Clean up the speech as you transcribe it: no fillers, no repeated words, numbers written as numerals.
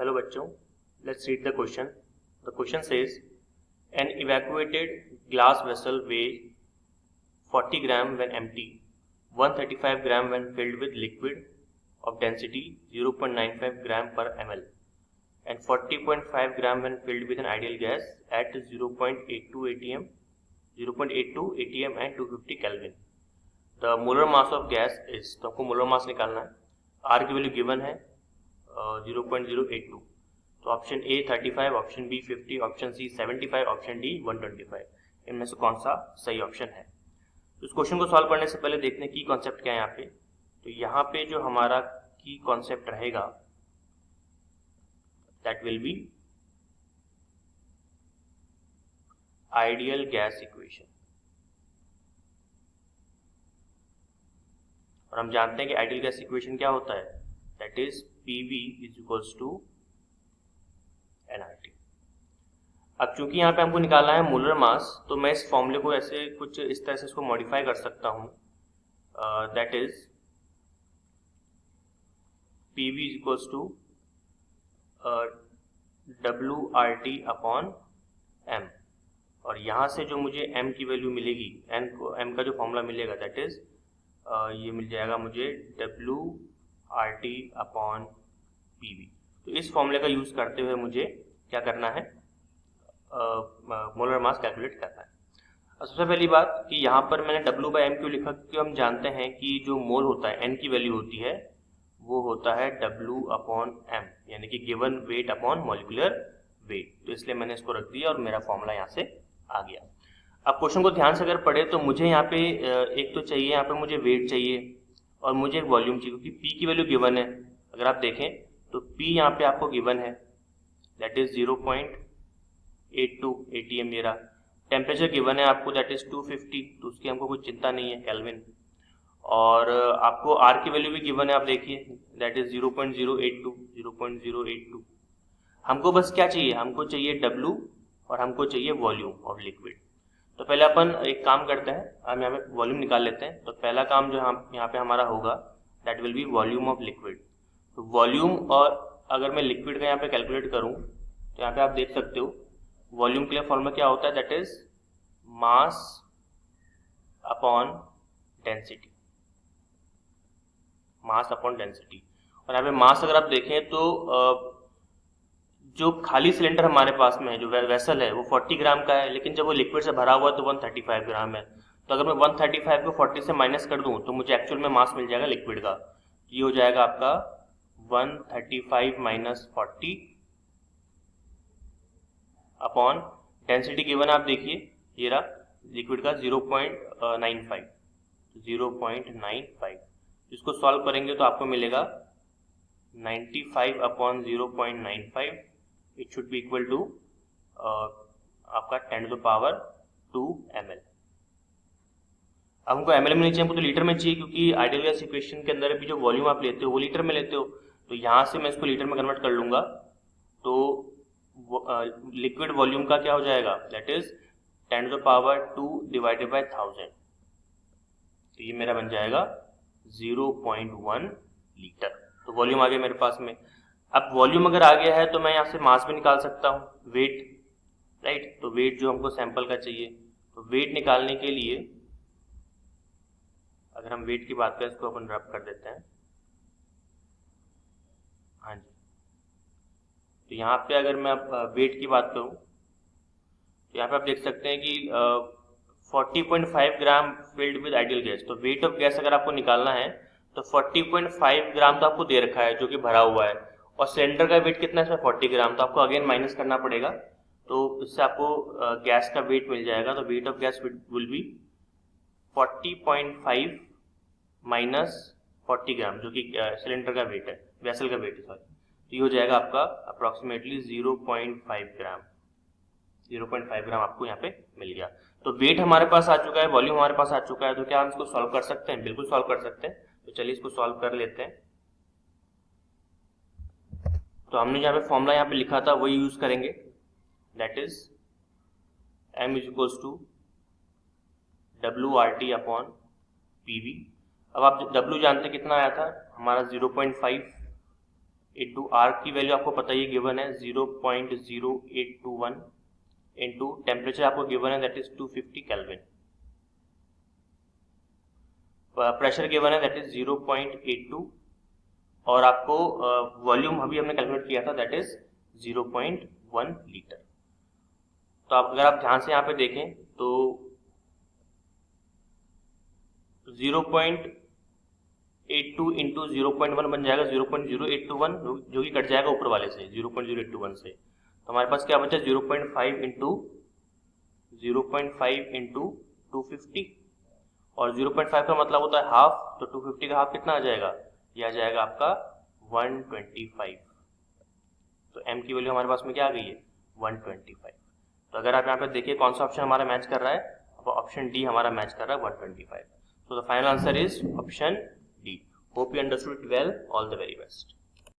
Hello बच्चों, let's read the question. The question says an evacuated glass vessel weighs 40 gram when empty, 135 gram when filled with liquid of density 0.95 gram per ml, and 40.5 gram when filled with an ideal gas at 0.82 atm, 0.82 atm and 250 Kelvin. The molar mass of gas is, तो आपको molar mass निकालना है. R की value given है 0.082. तो option A 35, option B 50, option C 75, option D 125. इनमें से कौन सा सही ऑप्शन है? तो इस क्वेश्चन को सॉल्व करने से पहले देखते हैं की कॉन्सेप्ट क्या है यहाँ पे. तो यहाँ पे जो हमारा की कॉन्सेप्ट रहेगा that will be ideal gas equation. और हम जानते हैं कि आइडियल गैस इक्वेशन क्या होता है, that is PV is equals to nRT. अब चूंकि यहाँ पे हमको निकालना है मोलर मास, तो मैं इस फॉर्मूले को ऐसे कुछ इस तरह से इसको मॉडिफाई कर सकता हूँ. That is PV is equals to WRT upon M. और यहाँ से जो मुझे M की वैल्यू मिलेगी, M का जो फॉर्मूला मिलेगा दैट इज ये मिल जाएगा मुझे WRT अपॉन PV. तो इस फॉर्मूले का यूज करते हुए मुझे क्या करना है, मोलर मास कैलकुलेट करना है. सबसे पहली बात कि यहाँ पर मैंने W/M क्यों लिखा, क्योंकि हम जानते हैं कि जो मोल होता है N की वैल्यू होती है वो होता है W/M, यानी कि given weight upon molecular weight. तो इसलिए मैंने इसको रख दिया और मेरा फॉर्मूला यहाँ से आ गया. अब क्वेश्चन को ध्यान से अगर पढ़े तो मुझे यहाँ पे एक तो चाहिए, यहाँ पे मुझे वेट चाहिए और मुझे एक वॉल्यूम चाहिए, क्योंकि P की वैल्यू गिवन है. अगर आप देखें तो P यहाँ पे आपको गिवन है दैट इज 0.82 atm मेरा. टेम्परेचर गिवन है आपको दैट इज 250, तो उसकी हमको कोई चिंता नहीं है, केल्विन. और आपको R की वैल्यू भी गिवन है, आप देखिए दैट इज 0.082. हमको बस क्या चाहिए, हमको चाहिए W और हमको चाहिए वॉल्यूम ऑफ लिक्विड. तो पहले अपन एक काम करते हैं, हम यहाँ पे वॉल्यूम निकाल लेते हैं. तो पहला काम जो यहाँ पे हमारा होगा that will be volume of liquid. तो वॉल्यूम, और अगर मैं लिक्विड का यहाँ पे कैलकुलेट करूँ तो यहाँ पे आप देख सकते हो वॉल्यूम के लिए फॉर्मूला क्या होता है, that is mass upon density. Mass upon density. और यहाँ पे मास अगर आप देखें तो जो खाली सिलेंडर हमारे पास में है, जो वेसल है, वो 40 ग्राम का है, लेकिन जब वो लिक्विड से भरा हुआ है तो 135 ग्राम है. तो अगर मैं 135 को 40 से माइनस कर दूं तो मुझे एक्चुअल में मास मिल जाएगा लिक्विड का. ये हो जाएगा आपका 135 माइनस 40 अपॉन डेंसिटी गिवन आप देखिए ये रहा लिक्विड का 0.95. इसको सॉल्व करेंगे तो आपको मिलेगा 95 upon 0.95. It should be equal to आपका 10 टू द पावर 2 ml. अब हमको ml में नहीं चाहिए, हमको तो लीटर में चाहिए, क्योंकि आइडियल गैस इक्वेशन के अंदर भी जो वॉल्यूम आप लेते हो वो लीटर में लेते हो. तो यहाँ से मैं इसको लीटर में कन्वर्ट कर लूंगा तो लिक्विड वॉल्यूम का क्या हो जाएगा, that is 10 to the power 2 divided by 1000. तो ये मेरा बन जाएगा 0.1 लीटर. तो वॉल्यूम आ गया मेरे पास में. अब वॉल्यूम अगर आ गया है तो मैं यहाँ से मास भी निकाल सकता हूँ, वेट, राइट. तो वेट जो हमको सैंपल का चाहिए, तो वेट निकालने के लिए अगर हम वेट की बात करें इसको अपन रब कर देते हैं. हाँ जी. तो यहाँ पे अगर मैं वेट की बात करूँ तो यहाँ पे आप देख सकते हैं कि 40.5 ग्राम फिल्ड विद आइडियल गैस. तो वेट ऑफ गैस अगर आपको निकालना है तो 40.5 ग्राम तो आपको दे रखा है जो कि भरा हुआ है, और सिलेंडर का वेट कितना है इसमें 40 ग्राम. तो आपको अगेन माइनस करना पड़ेगा, तो इससे आपको गैस का वेट मिल जाएगा. तो weight of gas will be 40.5 minus 40 ग्राम, जो कि सिलेंडर का वेट है, वेसल का वेट है, सॉरी. तो ये हो जाएगा आपका अप्रोक्सीमेटली 0.5 ग्राम. 0.5 ग्राम आपको यहाँ पे मिल गया. तो वेट हमारे पास आ चुका है, वॉल्यूम हमारे पास आ चुका है. तो क्या हम इसको सॉल्व कर सकते हैं? बिल्कुल सॉल्व कर सकते हैं. तो चलिए इसको सॉल्व कर लेते हैं. तो हमने यहाँ पे फॉर्मूला यहाँ पे लिखा था वही यूज करेंगे, that is M is equals to WRT upon PV. अब आप W जानते कितना आया था हमारा 0.5, इंटू आर की वैल्यू आपको पता ही गिवन है 0.0821 इंटू टेम्परेचर आपको गिवन है that is 250 kelvin, pressure given है दैट इज 0.82 और आपको वॉल्यूम अभी हमने कैलकुलेट किया था दैट इज 0.1 लीटर। तो अगर आप ध्यान से यहाँ पे देखें तो 0.82 इंटू 0.1 बन जाएगा 0.0821 जो कि कट जाएगा ऊपर वाले से 0.0821 से। तो हमारे पास क्या बचा 0.5 इंटू 250 और 0.5 का मतलब होता है हाफ, तो 250 का हाफ कितना आ जाएगा, यह आ जाएगा आपका 125। तो m की वैल्यू हमारे पास में क्या आ गई है 125। तो अगर आप यहाँ पे देखिए कौन सा ऑप्शन हमारा मैच कर रहा है, ऑप्शन डी हमारा मैच कर रहा है 125। So the final answer is option D. Hope you understood it well. All the very best.